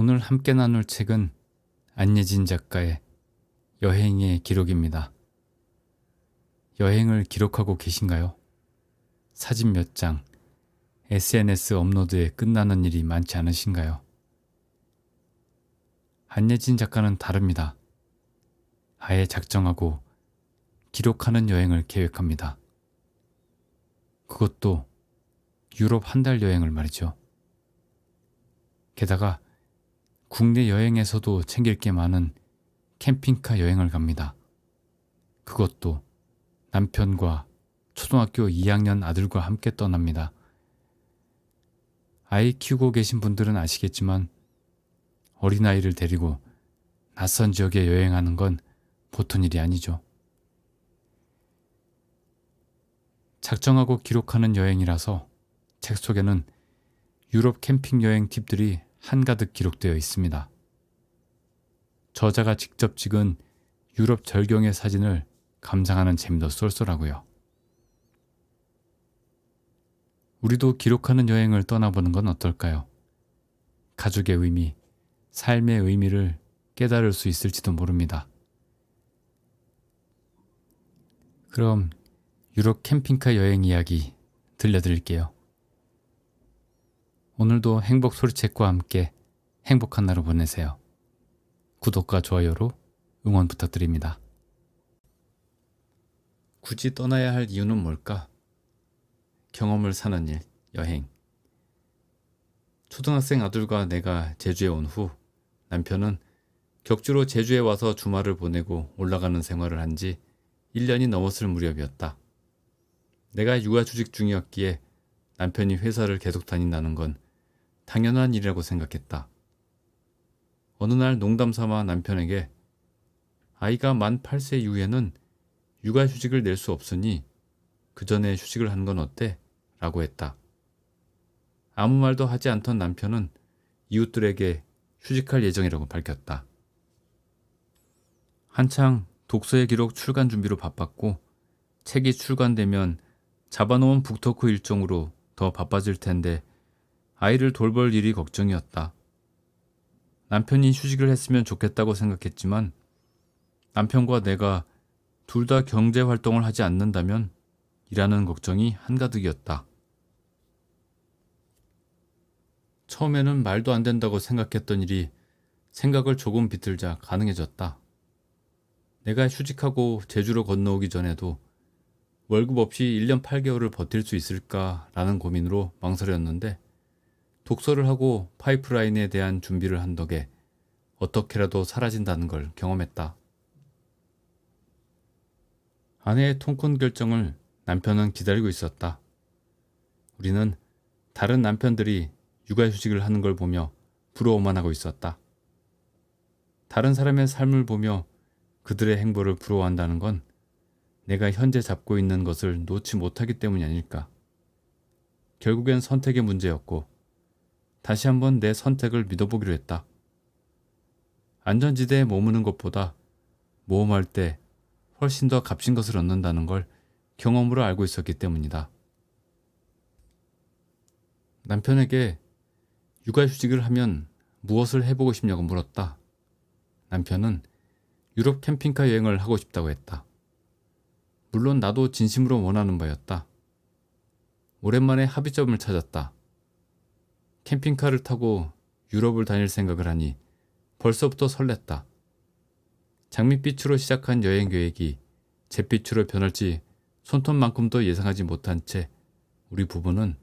오늘 함께 나눌 책은 안예진 작가의 여행의 기록입니다. 여행을 기록하고 계신가요? 사진 몇 장, SNS 업로드에 끝나는 일이 많지 않으신가요? 안예진 작가는 다릅니다. 아예 작정하고 기록하는 여행을 계획합니다. 그것도 유럽 한 달 여행을 말이죠. 게다가 국내 여행에서도 챙길 게 많은 캠핑카 여행을 갑니다. 그것도 남편과 초등학교 2학년 아들과 함께 떠납니다. 아이 키우고 계신 분들은 아시겠지만 어린아이를 데리고 낯선 지역에 여행하는 건 보통 일이 아니죠. 작정하고 기록하는 여행이라서 책 속에는 유럽 캠핑 여행 팁들이 한가득 기록되어 있습니다. 저자가 직접 찍은 유럽 절경의 사진을 감상하는 재미도 쏠쏠하고요. 우리도 기록하는 여행을 떠나보는 건 어떨까요? 가족의 의미, 삶의 의미를 깨달을 수 있을지도 모릅니다. 그럼 유럽 캠핑카 여행 이야기 들려드릴게요. 오늘도 행복 소리책과 함께 행복한 하루 보내세요. 구독과 좋아요로 응원 부탁드립니다. 굳이 떠나야 할 이유는 뭘까? 경험을 사는 일, 여행. 초등학생 아들과 내가 제주에 온 후 남편은 격주로 제주에 와서 주말을 보내고 올라가는 생활을 한 지 1년이 넘었을 무렵이었다. 내가 육아휴직 중이었기에 남편이 회사를 계속 다닌다는 건 당연한 일이라고 생각했다. 어느 날 농담 삼아 남편에게 아이가 만 8세 이후에는 육아휴직을 낼 수 없으니 그 전에 휴직을 하는 건 어때? 라고 했다. 아무 말도 하지 않던 남편은 이웃들에게 휴직할 예정이라고 밝혔다. 한창 독서의 기록 출간 준비로 바빴고 책이 출간되면 잡아놓은 북토크 일정으로 더 바빠질 텐데 아이를 돌볼 일이 걱정이었다. 남편이 휴직을 했으면 좋겠다고 생각했지만 남편과 내가 둘 다 경제 활동을 하지 않는다면 이라는 걱정이 한가득이었다. 처음에는 말도 안 된다고 생각했던 일이 생각을 조금 비틀자 가능해졌다. 내가 휴직하고 제주로 건너오기 전에도 월급 없이 1년 8개월을 버틸 수 있을까라는 고민으로 망설였는데 독서를 하고 파이프라인에 대한 준비를 한 덕에 어떻게라도 사라진다는 걸 경험했다. 아내의 통큰 결정을 남편은 기다리고 있었다. 우리는 다른 남편들이 육아휴직을 하는 걸 보며 부러워만 하고 있었다. 다른 사람의 삶을 보며 그들의 행보를 부러워한다는 건 내가 현재 잡고 있는 것을 놓지 못하기 때문이 아닐까. 결국엔 선택의 문제였고 다시 한번 내 선택을 믿어보기로 했다. 안전지대에 머무는 것보다 모험할 때 훨씬 더 값진 것을 얻는다는 걸 경험으로 알고 있었기 때문이다. 남편에게 육아휴직을 하면 무엇을 해보고 싶냐고 물었다. 남편은 유럽 캠핑카 여행을 하고 싶다고 했다. 물론 나도 진심으로 원하는 바였다. 오랜만에 합의점을 찾았다. 캠핑카를 타고 유럽을 다닐 생각을 하니 벌써부터 설렜다. 장밋빛으로 시작한 여행 계획이 잿빛으로 변할지 손톱만큼도 예상하지 못한 채 우리 부부는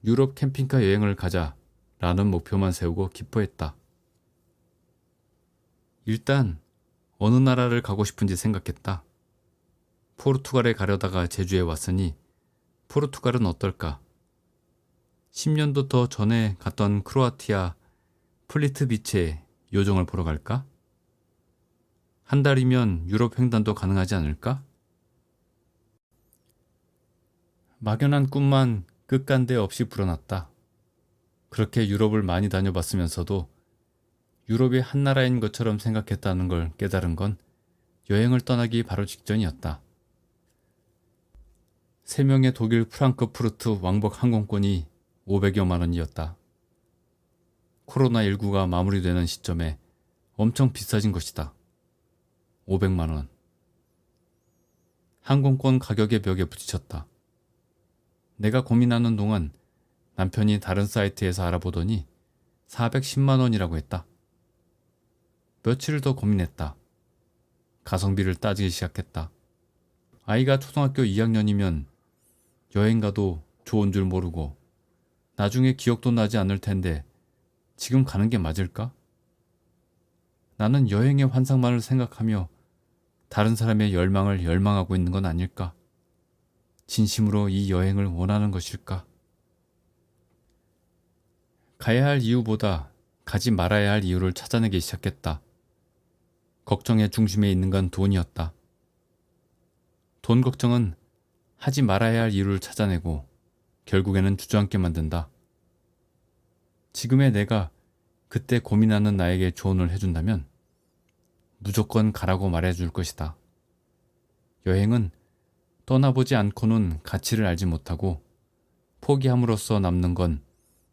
유럽 캠핑카 여행을 가자라는 목표만 세우고 기뻐했다. 일단 어느 나라를 가고 싶은지 생각했다. 포르투갈에 가려다가 제주에 왔으니 포르투갈은 어떨까? 10년도 더 전에 갔던 크로아티아 플리트 비치에 요정을 보러 갈까? 한 달이면 유럽 횡단도 가능하지 않을까? 막연한 꿈만 끝간데 없이 불어났다. 그렇게 유럽을 많이 다녀봤으면서도 유럽이 한 나라인 것처럼 생각했다는 걸 깨달은 건 여행을 떠나기 바로 직전이었다. 3명의 독일 프랑크푸르트 왕복 항공권이 500여만 원이었다. 코로나19가 마무리되는 시점에 엄청 비싸진 것이다. 500만 원. 항공권 가격의 벽에 부딪혔다. 내가 고민하는 동안 남편이 다른 사이트에서 알아보더니 410만 원이라고 했다. 며칠을 더 고민했다. 가성비를 따지기 시작했다. 아이가 초등학교 2학년이면 여행 가도 좋은 줄 모르고 나중에 기억도 나지 않을 텐데 지금 가는 게 맞을까? 나는 여행의 환상만을 생각하며 다른 사람의 열망을 열망하고 있는 건 아닐까? 진심으로 이 여행을 원하는 것일까? 가야 할 이유보다 가지 말아야 할 이유를 찾아내기 시작했다. 걱정의 중심에 있는 건 돈이었다. 돈 걱정은 하지 말아야 할 이유를 찾아내고 결국에는 주저앉게 만든다. 지금의 내가 그때 고민하는 나에게 조언을 해준다면 무조건 가라고 말해줄 것이다. 여행은 떠나보지 않고는 가치를 알지 못하고 포기함으로써 남는 건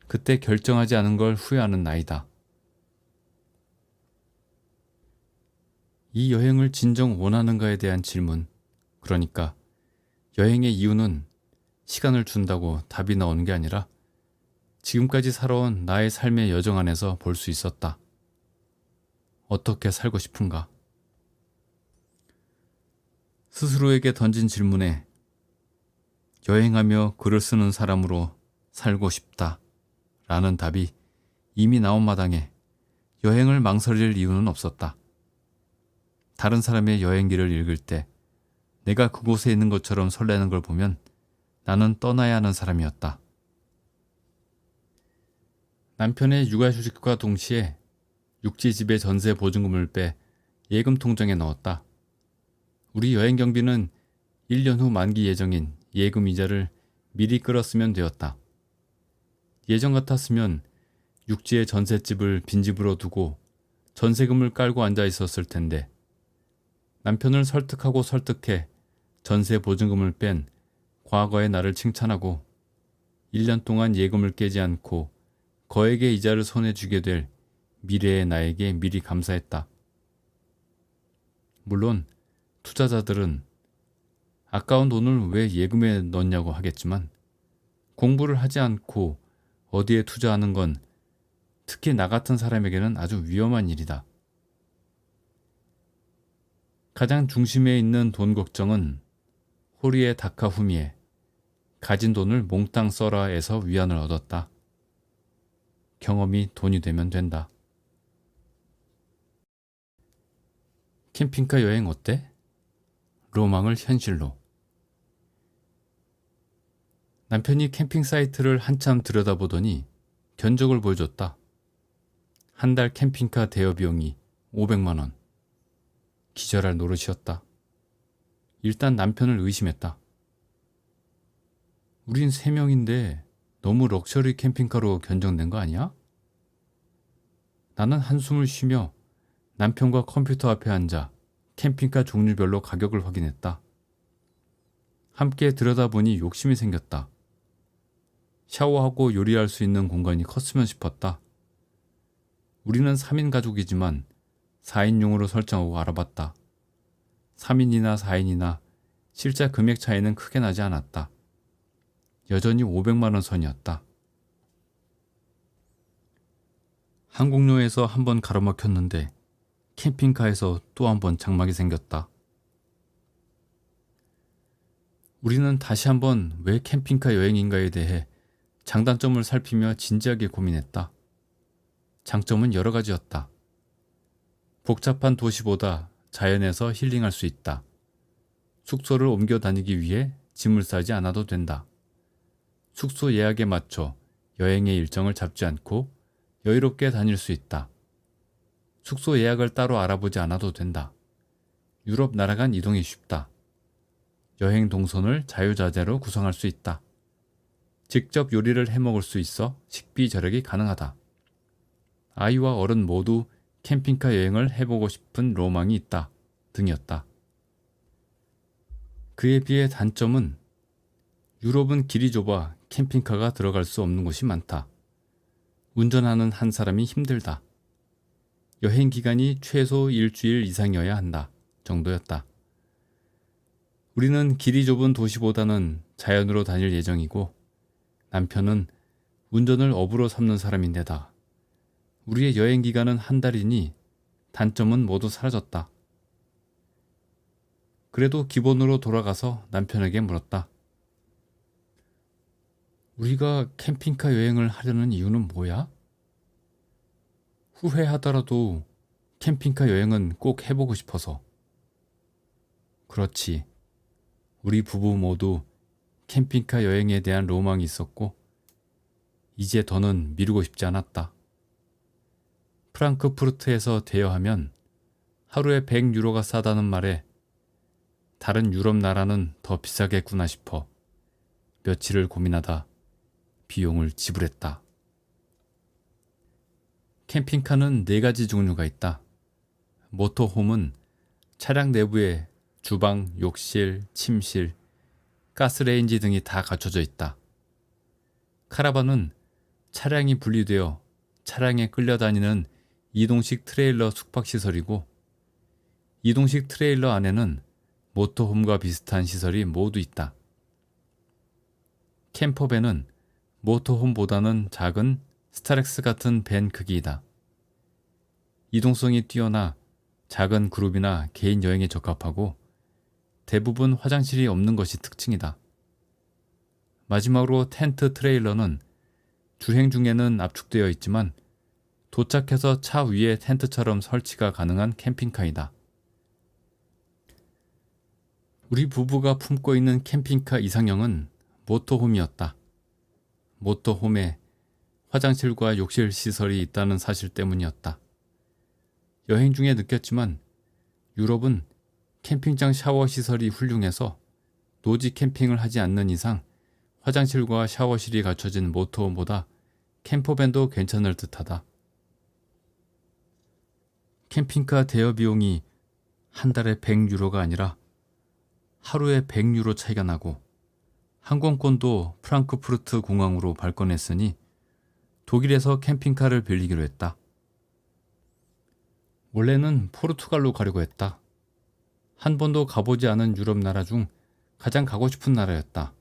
그때 결정하지 않은 걸 후회하는 나이다. 이 여행을 진정 원하는가에 대한 질문, 그러니까 여행의 이유는 시간을 준다고 답이 나오는 게 아니라 지금까지 살아온 나의 삶의 여정 안에서 볼 수 있었다. 어떻게 살고 싶은가? 스스로에게 던진 질문에 여행하며 글을 쓰는 사람으로 살고 싶다 라는 답이 이미 나온 마당에 여행을 망설일 이유는 없었다. 다른 사람의 여행기를 읽을 때 내가 그곳에 있는 것처럼 설레는 걸 보면 나는 떠나야 하는 사람이었다. 남편의 육아휴직과 동시에 육지집의 전세 보증금을 빼 예금 통장에 넣었다. 우리 여행 경비는 1년 후 만기 예정인 예금 이자를 미리 끌었으면 되었다. 예전 같았으면 육지의 전셋집을 빈집으로 두고 전세금을 깔고 앉아 있었을 텐데 남편을 설득하고 설득해 전세 보증금을 뺀 과거의 나를 칭찬하고 1년 동안 예금을 깨지 않고 거액의 이자를 손에 쥐게 될 미래의 나에게 미리 감사했다. 물론 투자자들은 아까운 돈을 왜 예금에 넣냐고 하겠지만 공부를 하지 않고 어디에 투자하는 건 특히 나 같은 사람에게는 아주 위험한 일이다. 가장 중심에 있는 돈 걱정은 호리에 다카후미에 가진 돈을 몽땅 써라에서 위안을 얻었다. 경험이 돈이 되면 된다. 캠핑카 여행 어때? 로망을 현실로. 남편이 캠핑 사이트를 한참 들여다보더니 견적을 보여줬다. 한 달 캠핑카 대여 비용이 500만 원. 기절할 노릇이었다. 일단 남편을 의심했다. 우린 3명인데 너무 럭셔리 캠핑카로 견적낸 거 아니야? 나는 한숨을 쉬며 남편과 컴퓨터 앞에 앉아 캠핑카 종류별로 가격을 확인했다. 함께 들여다보니 욕심이 생겼다. 샤워하고 요리할 수 있는 공간이 컸으면 싶었다. 우리는 3인 가족이지만 4인용으로 설정하고 알아봤다. 3인이나 4인이나 실제 금액 차이는 크게 나지 않았다. 여전히 500만 원 선이었다. 항공료에서 한번 가로막혔는데 캠핑카에서 또 한 번 장막이 생겼다. 우리는 다시 한번 왜 캠핑카 여행인가에 대해 장단점을 살피며 진지하게 고민했다. 장점은 여러 가지였다. 복잡한 도시보다 자연에서 힐링할 수 있다. 숙소를 옮겨 다니기 위해 짐을 싸지 않아도 된다. 숙소 예약에 맞춰 여행의 일정을 잡지 않고 여유롭게 다닐 수 있다. 숙소 예약을 따로 알아보지 않아도 된다. 유럽 나라 간 이동이 쉽다. 여행 동선을 자유자재로 구성할 수 있다. 직접 요리를 해먹을 수 있어 식비 절약이 가능하다. 아이와 어른 모두 캠핑카 여행을 해보고 싶은 로망이 있다. 등이었다. 그에 비해 단점은 유럽은 길이 좁아 캠핑카가 들어갈 수 없는 곳이 많다. 운전하는 한 사람이 힘들다. 여행 기간이 최소 일주일 이상이어야 한다 정도였다. 우리는 길이 좁은 도시보다는 자연으로 다닐 예정이고 남편은 운전을 업으로 삼는 사람인데다 우리의 여행 기간은 한 달이니 단점은 모두 사라졌다. 그래도 기본으로 돌아가서 남편에게 물었다. 우리가 캠핑카 여행을 하려는 이유는 뭐야? 후회하더라도 캠핑카 여행은 꼭 해보고 싶어서. 그렇지. 우리 부부 모두 캠핑카 여행에 대한 로망이 있었고 이제 더는 미루고 싶지 않았다. 프랑크푸르트에서 대여하면 하루에 100유로가 싸다는 말에 다른 유럽 나라는 더 비싸겠구나 싶어 며칠을 고민하다 비용을 지불했다. 캠핑카는 4가지 종류가 있다. 모터홈은 차량 내부에 주방, 욕실, 침실, 가스레인지 등이 다 갖춰져 있다. 카라반은 차량이 분리되어 차량에 끌려다니는 이동식 트레일러 숙박시설이고 이동식 트레일러 안에는 모터홈과 비슷한 시설이 모두 있다. 캠퍼밴은 모터홈보다는 작은 스타렉스 같은 밴 크기이다. 이동성이 뛰어나 작은 그룹이나 개인 여행에 적합하고 대부분 화장실이 없는 것이 특징이다. 마지막으로 텐트 트레일러는 주행 중에는 압축되어 있지만 도착해서 차 위에 텐트처럼 설치가 가능한 캠핑카이다. 우리 부부가 품고 있는 캠핑카 이상형은 모터홈이었다. 모터홈에 화장실과 욕실 시설이 있다는 사실 때문이었다. 여행 중에 느꼈지만 유럽은 캠핑장 샤워 시설이 훌륭해서 노지 캠핑을 하지 않는 이상 화장실과 샤워실이 갖춰진 모터홈보다 캠퍼밴도 괜찮을 듯하다. 캠핑카 대여 비용이 한 달에 100유로가 아니라 하루에 100유로 차이가 나고 항공권도 프랑크푸르트 공항으로 발권했으니 독일에서 캠핑카를 빌리기로 했다. 원래는 포르투갈로 가려고 했다. 한 번도 가보지 않은 유럽 나라 중 가장 가고 싶은 나라였다.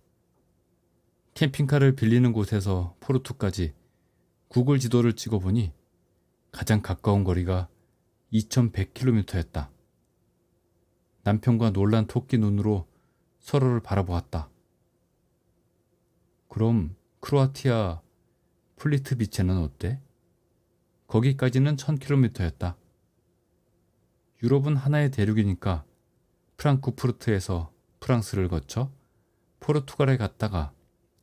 캠핑카를 빌리는 곳에서 포르투까지 구글 지도를 찍어보니 가장 가까운 거리가 2100km였다. 남편과 놀란 토끼 눈으로 서로를 바라보았다. 그럼 크로아티아 플리트비체는 어때? 거기까지는 1000km였다. 유럽은 하나의 대륙이니까 프랑크푸르트에서 프랑스를 거쳐 포르투갈에 갔다가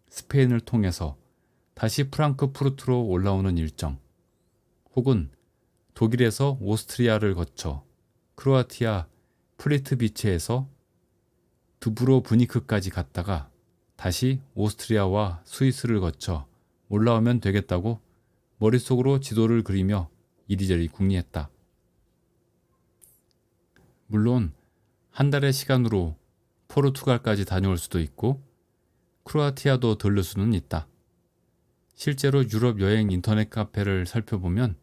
스페인을 통해서 다시 프랑크푸르트로 올라오는 일정, 혹은 독일에서 오스트리아를 거쳐 크로아티아 플리트비체에서 두브로브니크까지 갔다가 다시 오스트리아와 스위스를 거쳐 올라오면 되겠다고 머릿속으로 지도를 그리며 이리저리 궁리했다. 물론 한 달의 시간으로 포르투갈까지 다녀올 수도 있고 크로아티아도 들를 수는 있다. 실제로 유럽 여행 인터넷 카페를 살펴보면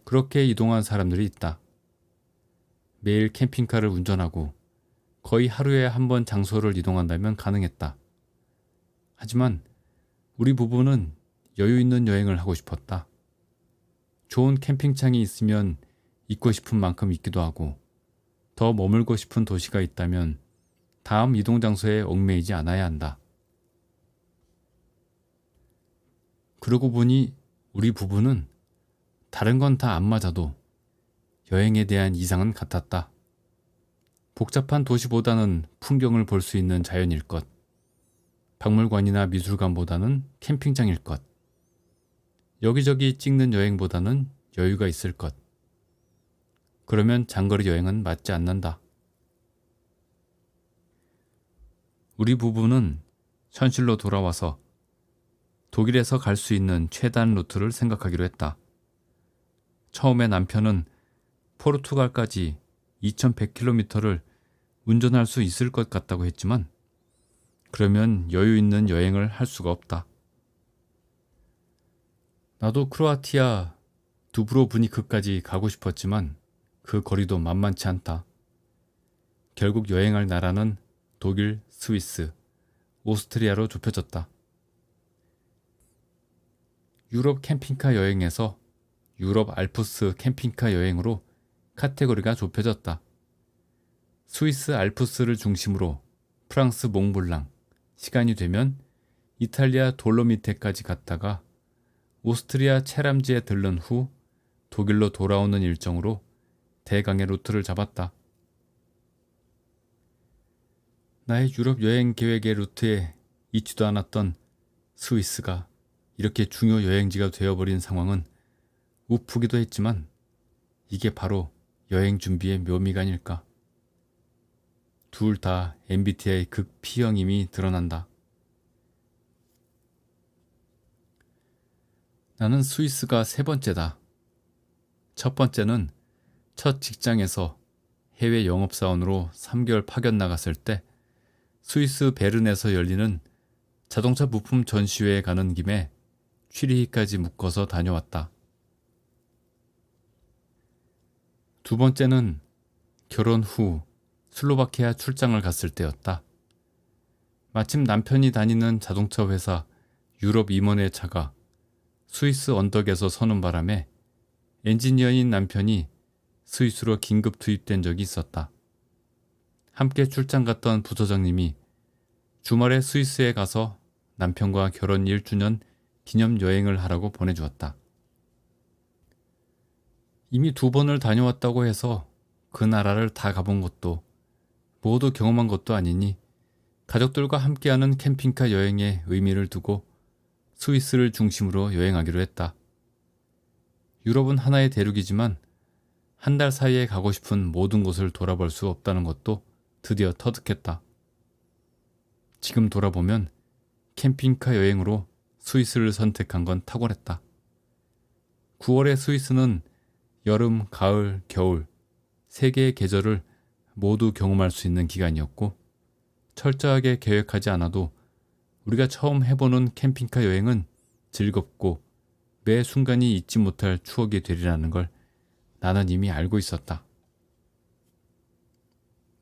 그렇게 이동한 사람들이 있다. 매일 캠핑카를 운전하고 거의 하루에 한 번 장소를 이동한다면 가능했다. 하지만 우리 부부는 여유 있는 여행을 하고 싶었다. 좋은 캠핑장이 있으면 있고 싶은 만큼 있기도 하고 더 머물고 싶은 도시가 있다면 다음 이동 장소에 얽매이지 않아야 한다. 그러고 보니 우리 부부는 다른 건 다 안 맞아도 여행에 대한 이상은 같았다. 복잡한 도시보다는 풍경을 볼 수 있는 자연일 것. 박물관이나 미술관보다는 캠핑장일 것. 여기저기 찍는 여행보다는 여유가 있을 것. 그러면 장거리 여행은 맞지 않는다. 우리 부부는 현실로 돌아와서 독일에서 갈 수 있는 최단 루트를 생각하기로 했다. 처음에 남편은 포르투갈까지 2100km를 운전할 수 있을 것 같다고 했지만 그러면 여유 있는 여행을 할 수가 없다. 나도 크로아티아 두브로브니크까지 가고 싶었지만 그 거리도 만만치 않다. 결국 여행할 나라는 독일, 스위스, 오스트리아로 좁혀졌다. 유럽 캠핑카 여행에서 유럽 알프스 캠핑카 여행으로 카테고리가 좁혀졌다. 스위스 알프스를 중심으로 프랑스 몽블랑, 시간이 되면 이탈리아 돌로미테까지 갔다가 오스트리아 체람지에 들른 후 독일로 돌아오는 일정으로 대강의 루트를 잡았다. 나의 유럽 여행 계획의 루트에 있지도 않았던 스위스가 이렇게 중요 여행지가 되어버린 상황은 우프기도 했지만 이게 바로 여행 준비의 묘미가 아닐까. 둘 다 MBTI 극 P형임이 드러난다. 나는 스위스가 세 번째다. 첫 번째는 첫 직장에서 해외 영업사원으로 3개월 파견 나갔을 때 스위스 베른에서 열리는 자동차 부품 전시회에 가는 김에 취리히까지 묶어서 다녀왔다. 두 번째는 결혼 후 슬로바키아 출장을 갔을 때였다. 마침 남편이 다니는 자동차 회사 유럽 임원의 차가 스위스 언덕에서 서는 바람에 엔지니어인 남편이 스위스로 긴급 투입된 적이 있었다. 함께 출장 갔던 부서장님이 주말에 스위스에 가서 남편과 결혼 1주년 기념 여행을 하라고 보내주었다. 이미 2번을 다녀왔다고 해서 그 나라를 다 가본 것도 모두 경험한 것도 아니니 가족들과 함께하는 캠핑카 여행에 의미를 두고 스위스를 중심으로 여행하기로 했다. 유럽은 하나의 대륙이지만 한 달 사이에 가고 싶은 모든 곳을 돌아볼 수 없다는 것도 드디어 터득했다. 지금 돌아보면 캠핑카 여행으로 스위스를 선택한 건 탁월했다. 9월의 스위스는 여름, 가을, 겨울 세 개의 계절을 모두 경험할 수 있는 기간이었고 철저하게 계획하지 않아도 우리가 처음 해보는 캠핑카 여행은 즐겁고 매 순간이 잊지 못할 추억이 되리라는 걸 나는 이미 알고 있었다.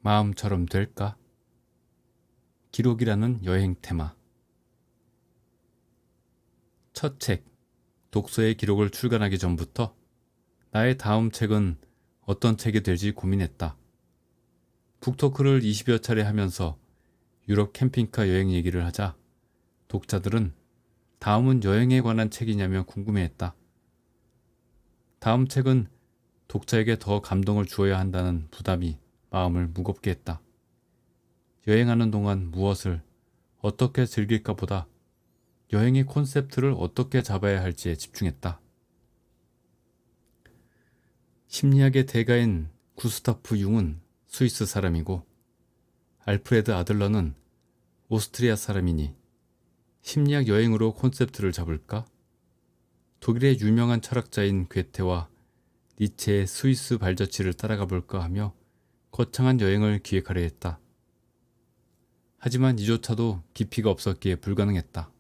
마음처럼 될까? 기록이라는 여행 테마. 첫 책, 독서의 기록을 출간하기 전부터 나의 다음 책은 어떤 책이 될지 고민했다. 북토크를 20여 차례 하면서 유럽 캠핑카 여행 얘기를 하자 독자들은 다음은 여행에 관한 책이냐며 궁금해했다. 다음 책은 독자에게 더 감동을 주어야 한다는 부담이 마음을 무겁게 했다. 여행하는 동안 무엇을 어떻게 즐길까 보다 여행의 콘셉트를 어떻게 잡아야 할지에 집중했다. 심리학의 대가인 구스타프 융은 스위스 사람이고 알프레드 아들러는 오스트리아 사람이니 심리학 여행으로 콘셉트를 잡을까? 독일의 유명한 철학자인 괴테와 니체의 스위스 발자취를 따라가 볼까 하며 거창한 여행을 기획하려 했다. 하지만 이조차도 깊이가 없었기에 불가능했다.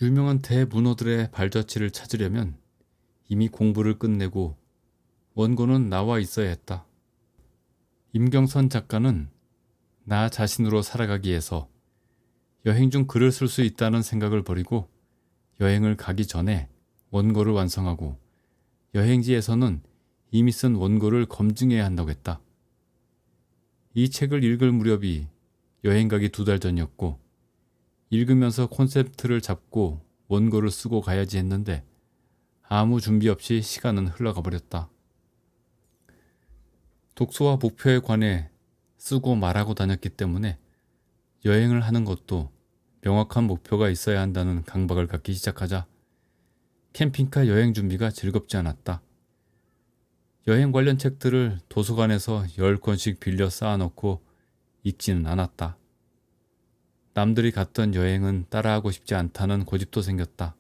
유명한 대문호들의 발자취를 찾으려면 이미 공부를 끝내고 원고는 나와 있어야 했다. 임경선 작가는 나 자신으로 살아가기 위해서 여행 중 글을 쓸 수 있다는 생각을 버리고 여행을 가기 전에 원고를 완성하고 여행지에서는 이미 쓴 원고를 검증해야 한다고 했다. 이 책을 읽을 무렵이 여행 가기 2달 전이었고 읽으면서 콘셉트를 잡고 원고를 쓰고 가야지 했는데 아무 준비 없이 시간은 흘러가 버렸다. 독서와 목표에 관해 쓰고 말하고 다녔기 때문에 여행을 하는 것도 명확한 목표가 있어야 한다는 강박을 갖기 시작하자 캠핑카 여행 준비가 즐겁지 않았다. 여행 관련 책들을 도서관에서 10권씩 빌려 쌓아놓고 읽지는 않았다. 남들이 갔던 여행은 따라하고 싶지 않다는 고집도 생겼다.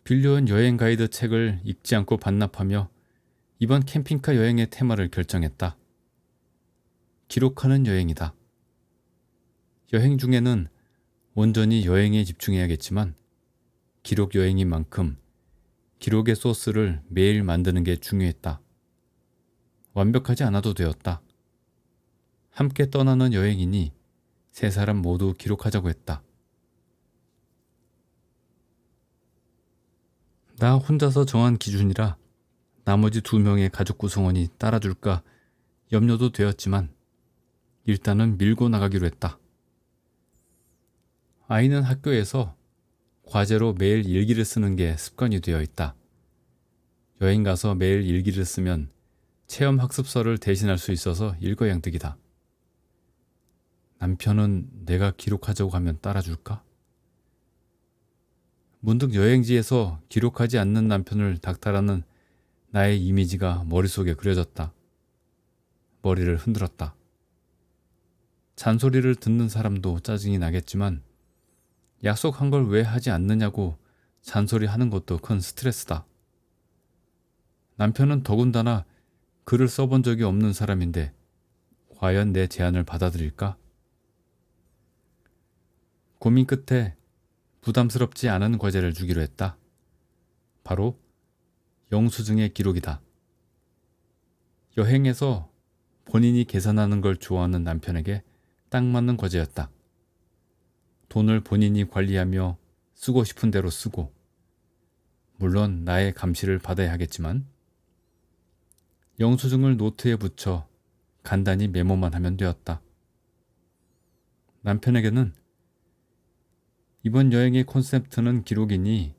빌려온 여행 가이드 책을 읽지 않고 반납하며 이번 캠핑카 여행의 테마를 결정했다. 기록하는 여행이다. 여행 중에는 온전히 여행에 집중해야겠지만 기록 여행인 만큼 기록의 소스를 매일 만드는 게 중요했다. 완벽하지 않아도 되었다. 함께 떠나는 여행이니 세 사람 모두 기록하자고 했다. 나 혼자서 정한 기준이라 나머지 2명의 가족 구성원이 따라줄까 염려도 되었지만 일단은 밀고 나가기로 했다. 아이는 학교에서 과제로 매일 일기를 쓰는 게 습관이 되어 있다. 여행 가서 매일 일기를 쓰면 체험 학습서를 대신할 수 있어서 일거양득이다. 남편은 내가 기록하자고 하면 따라줄까? 문득 여행지에서 기록하지 않는 남편을 닥달하는 나의 이미지가 머릿속에 그려졌다. 머리를 흔들었다. 잔소리를 듣는 사람도 짜증이 나겠지만 약속한 걸 왜 하지 않느냐고 잔소리하는 것도 큰 스트레스다. 남편은 더군다나 글을 써본 적이 없는 사람인데 과연 내 제안을 받아들일까? 고민 끝에 부담스럽지 않은 과제를 주기로 했다. 바로 영수증의 기록이다. 여행에서 본인이 계산하는 걸 좋아하는 남편에게 딱 맞는 과제였다. 돈을 본인이 관리하며 쓰고 싶은 대로 쓰고, 물론 나의 감시를 받아야 하겠지만 영수증을 노트에 붙여 간단히 메모만 하면 되었다. 남편에게는 이번 여행의 콘셉트는 기록이니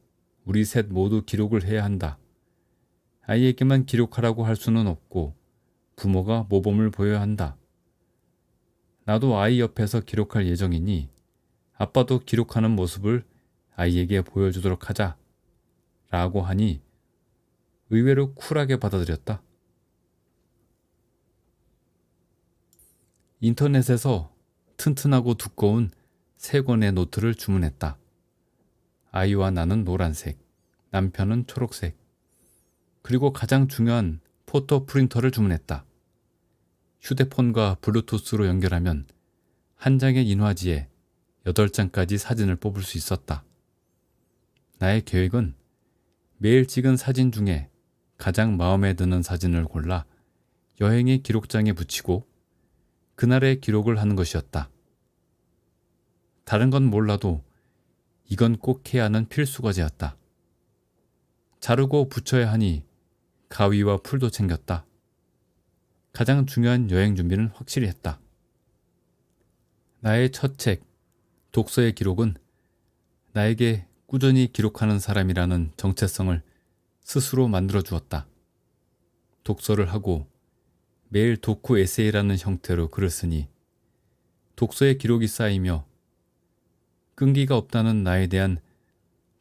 우리 셋 모두 기록을 해야 한다. 아이에게만 기록하라고 할 수는 없고 부모가 모범을 보여야 한다. 나도 아이 옆에서 기록할 예정이니 아빠도 기록하는 모습을 아이에게 보여주도록 하자. 라고 하니 의외로 쿨하게 받아들였다. 인터넷에서 튼튼하고 두꺼운 3권의 노트를 주문했다. 아이와 나는 노란색, 남편은 초록색, 그리고 가장 중요한 포토 프린터를 주문했다. 휴대폰과 블루투스로 연결하면 한 장의 인화지에 8장까지 사진을 뽑을 수 있었다. 나의 계획은 매일 찍은 사진 중에 가장 마음에 드는 사진을 골라 여행의 기록장에 붙이고 그날의 기록을 하는 것이었다. 다른 건 몰라도 이건 꼭 해야 하는 필수 과제였다. 자르고 붙여야 하니 가위와 풀도 챙겼다. 가장 중요한 여행 준비는 확실히 했다. 나의 첫 책, 독서의 기록은 나에게 꾸준히 기록하는 사람이라는 정체성을 스스로 만들어 주었다. 독서를 하고 매일 독후 에세이라는 형태로 글을 쓰니 독서의 기록이 쌓이며 끈기가 없다는 나에 대한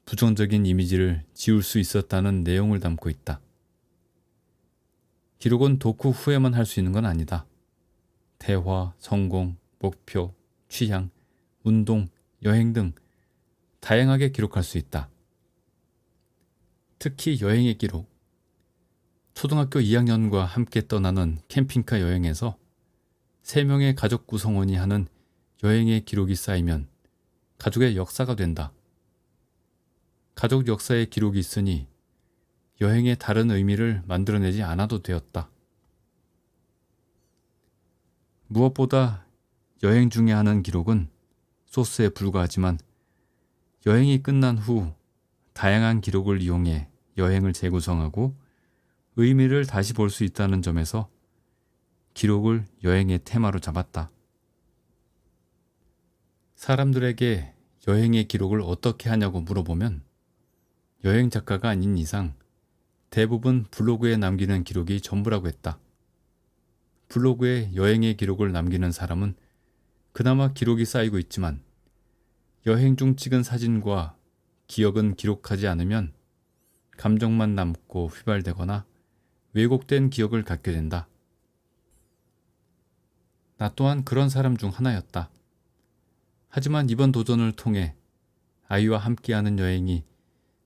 부정적인 이미지를 지울 수 있었다는 내용을 담고 있다. 기록은 독후 후에만 할 수 있는 건 아니다. 대화, 성공, 목표, 취향, 운동, 여행 등 다양하게 기록할 수 있다. 특히 여행의 기록. 초등학교 2학년과 함께 떠나는 캠핑카 여행에서 3명의 가족 구성원이 하는 여행의 기록이 쌓이면 가족의 역사가 된다. 가족 역사의 기록이 있으니 여행의 다른 의미를 만들어내지 않아도 되었다. 무엇보다 여행 중에 하는 기록은 소스에 불과하지만 여행이 끝난 후 다양한 기록을 이용해 여행을 재구성하고 의미를 다시 볼 수 있다는 점에서 기록을 여행의 테마로 잡았다. 사람들에게 여행의 기록을 어떻게 하냐고 물어보면 여행 작가가 아닌 이상 대부분 블로그에 남기는 기록이 전부라고 했다. 블로그에 여행의 기록을 남기는 사람은 그나마 기록이 쌓이고 있지만 여행 중 찍은 사진과 기억은 기록하지 않으면 감정만 남고 휘발되거나 왜곡된 기억을 갖게 된다. 나 또한 그런 사람 중 하나였다. 하지만 이번 도전을 통해 아이와 함께하는 여행이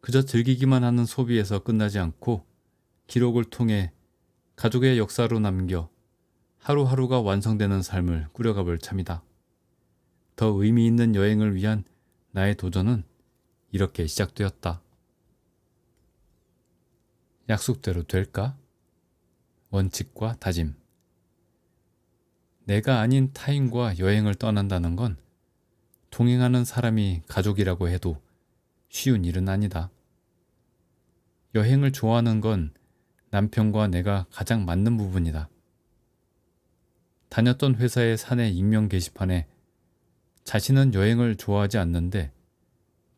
그저 즐기기만 하는 소비에서 끝나지 않고 기록을 통해 가족의 역사로 남겨 하루하루가 완성되는 삶을 꾸려가 볼 참이다. 더 의미 있는 여행을 위한 나의 도전은 이렇게 시작되었다. 약속대로 될까? 원칙과 다짐. 내가 아닌 타인과 여행을 떠난다는 건 동행하는 사람이 가족이라고 해도 쉬운 일은 아니다. 여행을 좋아하는 건 남편과 내가 가장 맞는 부분이다. 다녔던 회사의 사내 익명 게시판에 자신은 여행을 좋아하지 않는데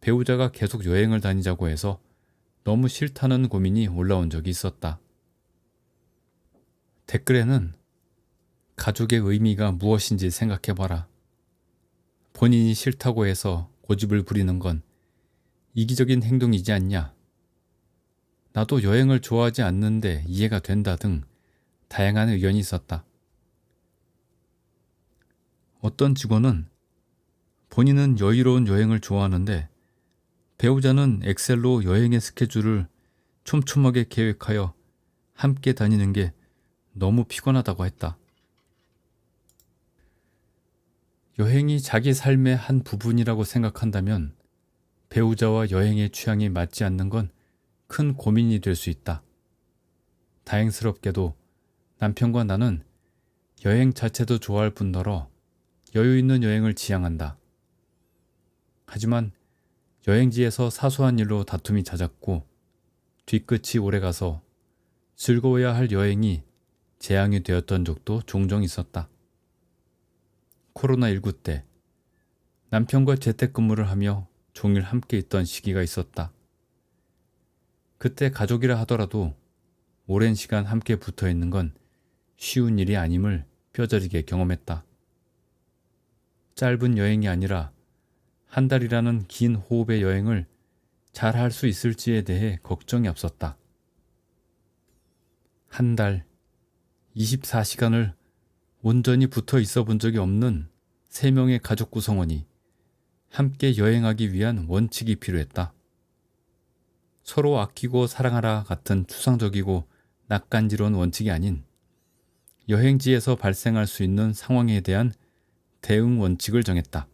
배우자가 계속 여행을 다니자고 해서 너무 싫다는 고민이 올라온 적이 있었다. 댓글에는 가족의 의미가 무엇인지 생각해봐라. 본인이 싫다고 해서 고집을 부리는 건 이기적인 행동이지 않냐. 나도 여행을 좋아하지 않는데 이해가 된다 등 다양한 의견이 있었다. 어떤 직원은 본인은 여유로운 여행을 좋아하는데 배우자는 엑셀로 여행의 스케줄을 촘촘하게 계획하여 함께 다니는 게 너무 피곤하다고 했다. 여행이 자기 삶의 한 부분이라고 생각한다면 배우자와 여행의 취향이 맞지 않는 건 큰 고민이 될 수 있다. 다행스럽게도 남편과 나는 여행 자체도 좋아할 뿐더러 여유 있는 여행을 지향한다. 하지만 여행지에서 사소한 일로 다툼이 잦았고 뒤끝이 오래가서 즐거워야 할 여행이 재앙이 되었던 적도 종종 있었다. 코로나19 때 남편과 재택근무를 하며 종일 함께 있던 시기가 있었다. 그때 가족이라 하더라도 오랜 시간 함께 붙어 있는 건 쉬운 일이 아님을 뼈저리게 경험했다. 짧은 여행이 아니라 한 달이라는 긴 호흡의 여행을 잘 할 수 있을지에 대해 걱정이 앞섰다. 한 달, 24시간을 온전히 붙어 있어 본 적이 없는 3명의 가족 구성원이 함께 여행하기 위한 원칙이 필요했다. 서로 아끼고 사랑하라 같은 추상적이고 낯간지러운 원칙이 아닌 여행지에서 발생할 수 있는 상황에 대한 대응 원칙을 정했다.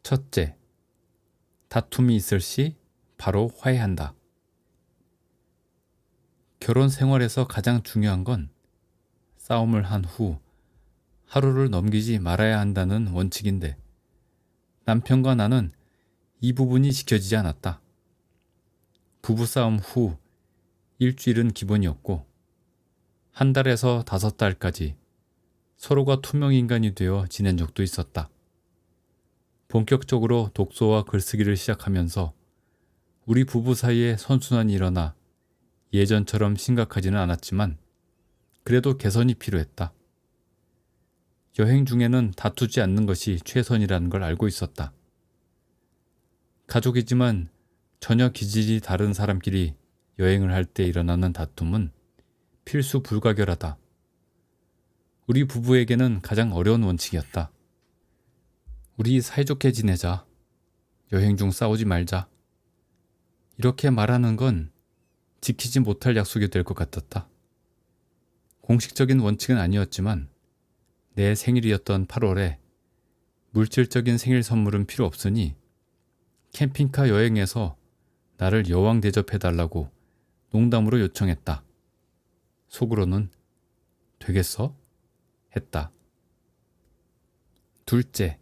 첫째, 다툼이 있을 시 바로 화해한다. 결혼 생활에서 가장 중요한 건 싸움을 한 후 하루를 넘기지 말아야 한다는 원칙인데 남편과 나는 이 부분이 지켜지지 않았다. 부부싸움 후 일주일은 기본이었고 한 달에서 5달까지 서로가 투명인간이 되어 지낸 적도 있었다. 본격적으로 독서와 글쓰기를 시작하면서 우리 부부 사이에 선순환이 일어나 예전처럼 심각하지는 않았지만 그래도 개선이 필요했다. 여행 중에는 다투지 않는 것이 최선이라는 걸 알고 있었다. 가족이지만 전혀 기질이 다른 사람끼리 여행을 할 때 일어나는 다툼은 필수 불가결하다. 우리 부부에게는 가장 어려운 원칙이었다. 우리 사이좋게 지내자. 여행 중 싸우지 말자. 이렇게 말하는 건 지키지 못할 약속이 될 것 같았다. 공식적인 원칙은 아니었지만 내 생일이었던 8월에 물질적인 생일 선물은 필요 없으니 캠핑카 여행에서 나를 여왕 대접해달라고 농담으로 요청했다. 속으로는 되겠어? 했다. 둘째,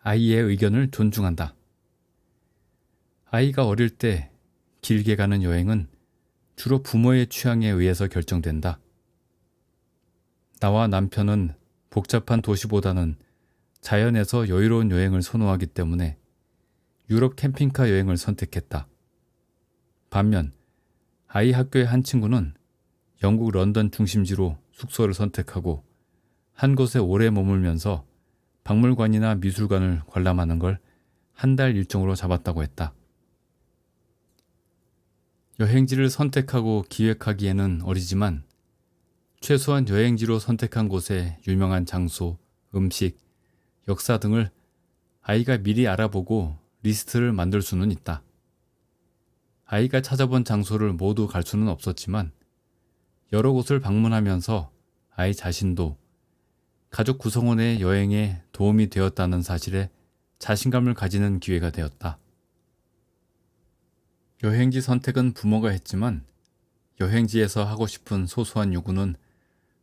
아이의 의견을 존중한다. 아이가 어릴 때 길게 가는 여행은 주로 부모의 취향에 의해서 결정된다. 나와 남편은 복잡한 도시보다는 자연에서 여유로운 여행을 선호하기 때문에 유럽 캠핑카 여행을 선택했다. 반면 아이 학교의 한 친구는 영국 런던 중심지로 숙소를 선택하고 한 곳에 오래 머물면서 박물관이나 미술관을 관람하는 걸 한 달 일정으로 잡았다고 했다. 여행지를 선택하고 기획하기에는 어리지만 최소한 여행지로 선택한 곳의 유명한 장소, 음식, 역사 등을 아이가 미리 알아보고 리스트를 만들 수는 있다. 아이가 찾아본 장소를 모두 갈 수는 없었지만 여러 곳을 방문하면서 아이 자신도 가족 구성원의 여행에 도움이 되었다는 사실에 자신감을 가지는 기회가 되었다. 여행지 선택은 부모가 했지만 여행지에서 하고 싶은 소소한 요구는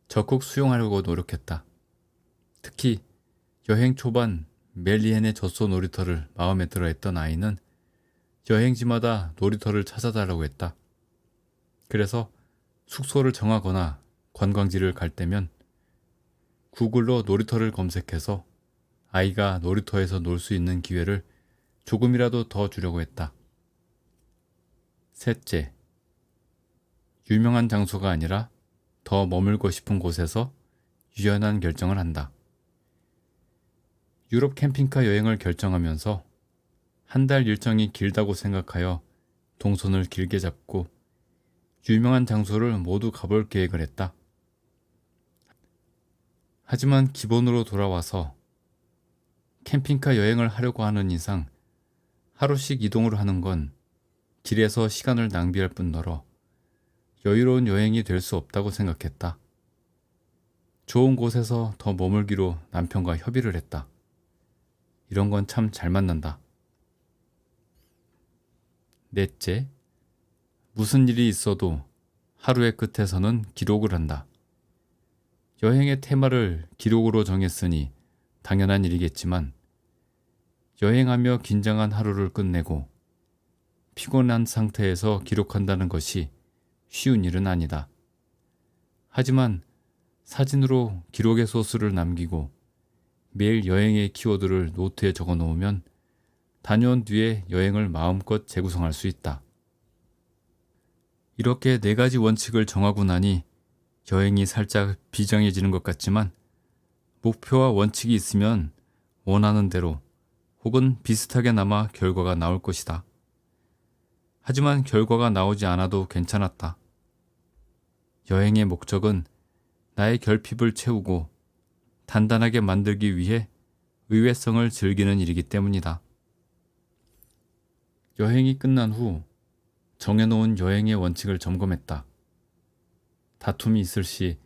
적극 수용하려고 노력했다. 특히 여행 초반 멜리헨의 젖소 놀이터를 마음에 들어 했던 아이는 여행지마다 놀이터를 찾아달라고 했다. 그래서 숙소를 정하거나 관광지를 갈 때면 구글로 놀이터를 검색해서 아이가 놀이터에서 놀 수 있는 기회를 조금이라도 더 주려고 했다. 셋째, 유명한 장소가 아니라 더 머물고 싶은 곳에서 유연한 결정을 한다. 유럽 캠핑카 여행을 결정하면서 한 달 일정이 길다고 생각하여 동선을 길게 잡고 유명한 장소를 모두 가볼 계획을 했다. 하지만 기본으로 돌아와서 캠핑카 여행을 하려고 하는 이상 하루씩 이동을 하는 건 길에서 시간을 낭비할 뿐더러 여유로운 여행이 될 수 없다고 생각했다. 좋은 곳에서 더 머물기로 남편과 협의를 했다. 이런 건 참 잘 만난다. 넷째, 무슨 일이 있어도 하루의 끝에서는 기록을 한다. 여행의 테마를 기록으로 정했으니 당연한 일이겠지만 여행하며 긴장한 하루를 끝내고 피곤한 상태에서 기록한다는 것이 쉬운 일은 아니다. 하지만 사진으로 기록의 소스를 남기고 매일 여행의 키워드를 노트에 적어 놓으면 다녀온 뒤에 여행을 마음껏 재구성할 수 있다. 이렇게 4가지 원칙을 정하고 나니 여행이 살짝 비장해지는 것 같지만 목표와 원칙이 있으면 원하는 대로 혹은 비슷하게나마 결과가 나올 것이다. 하지만 결과가 나오지 않아도 괜찮았다. 여행의 목적은 나의 결핍을 채우고 단단하게 만들기 위해 의외성을 즐기는 일이기 때문이다. 여행이 끝난 후 정해놓은 여행의 원칙을 점검했다. 다툼이 있을 시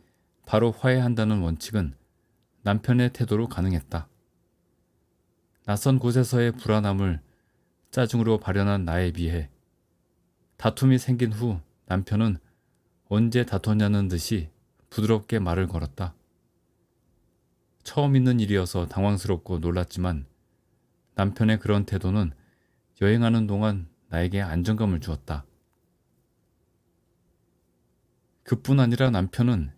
바로 화해한다는 원칙은 남편의 태도로 가능했다. 낯선 곳에서의 불안함을 짜증으로 발현한 나에 비해 다툼이 생긴 후 남편은 언제 다퉜냐는 듯이 부드럽게 말을 걸었다. 처음 있는 일이어서 당황스럽고 놀랐지만 남편의 그런 태도는 여행하는 동안 나에게 안정감을 주었다. 그뿐 아니라 남편은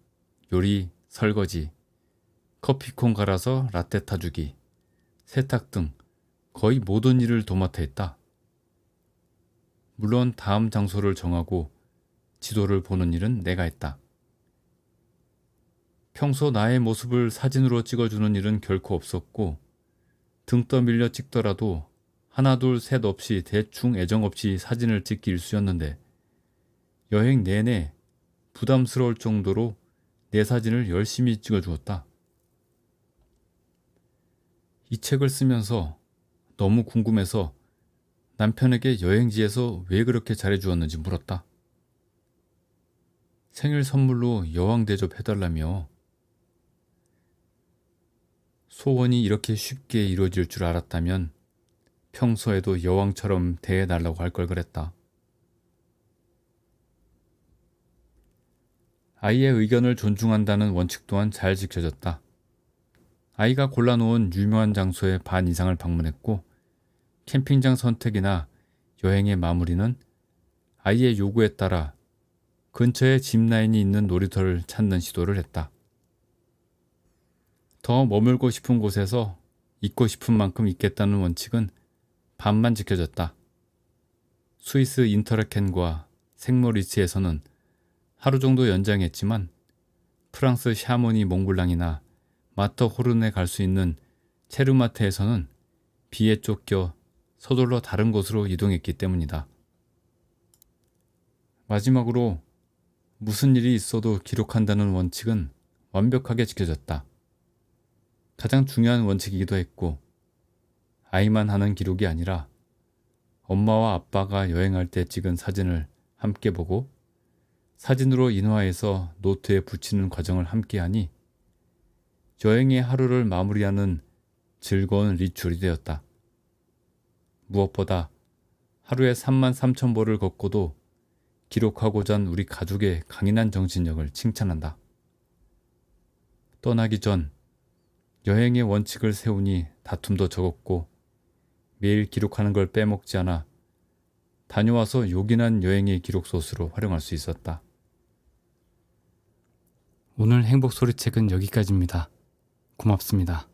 요리, 설거지, 커피콩 갈아서 라떼 타주기, 세탁 등 거의 모든 일을 도맡아 했다. 물론 다음 장소를 정하고 지도를 보는 일은 내가 했다. 평소 나의 모습을 사진으로 찍어주는 일은 결코 없었고 등 떠밀려 찍더라도 하나 둘 셋 없이 대충 애정 없이 사진을 찍기 일쑤였는데 여행 내내 부담스러울 정도로 내 사진을 열심히 찍어주었다. 이 책을 쓰면서 너무 궁금해서 남편에게 여행지에서 왜 그렇게 잘해주었는지 물었다. 생일 선물로 여왕 대접해달라며. 소원이 이렇게 쉽게 이루어질 줄 알았다면 평소에도 여왕처럼 대해달라고 할 걸 그랬다. 아이의 의견을 존중한다는 원칙 또한 잘 지켜졌다. 아이가 골라놓은 유명한 장소의 반 이상을 방문했고 캠핑장 선택이나 여행의 마무리는 아이의 요구에 따라 근처에 짚라인이 있는 놀이터를 찾는 시도를 했다. 더 머물고 싶은 곳에서 있고 싶은 만큼 있겠다는 원칙은 반만 지켜졌다. 스위스 인터라켄과 생모리츠에서는 하루 정도 연장했지만 프랑스 샤모니 몽블랑이나 마터호른에 갈 수 있는 체르마테에서는 비에 쫓겨 서둘러 다른 곳으로 이동했기 때문이다. 마지막으로 무슨 일이 있어도 기록한다는 원칙은 완벽하게 지켜졌다. 가장 중요한 원칙이기도 했고 아이만 하는 기록이 아니라 엄마와 아빠가 여행할 때 찍은 사진을 함께 보고 사진으로 인화해서 노트에 붙이는 과정을 함께하니 여행의 하루를 마무리하는 즐거운 리추얼이 되었다. 무엇보다 하루에 33,000보를 걷고도 기록하고자 한 우리 가족의 강인한 정신력을 칭찬한다. 떠나기 전 여행의 원칙을 세우니 다툼도 적었고 매일 기록하는 걸 빼먹지 않아 다녀와서 요긴한 여행의 기록소스로 활용할 수 있었다. 오늘 행복 소리책은 여기까지입니다. 고맙습니다.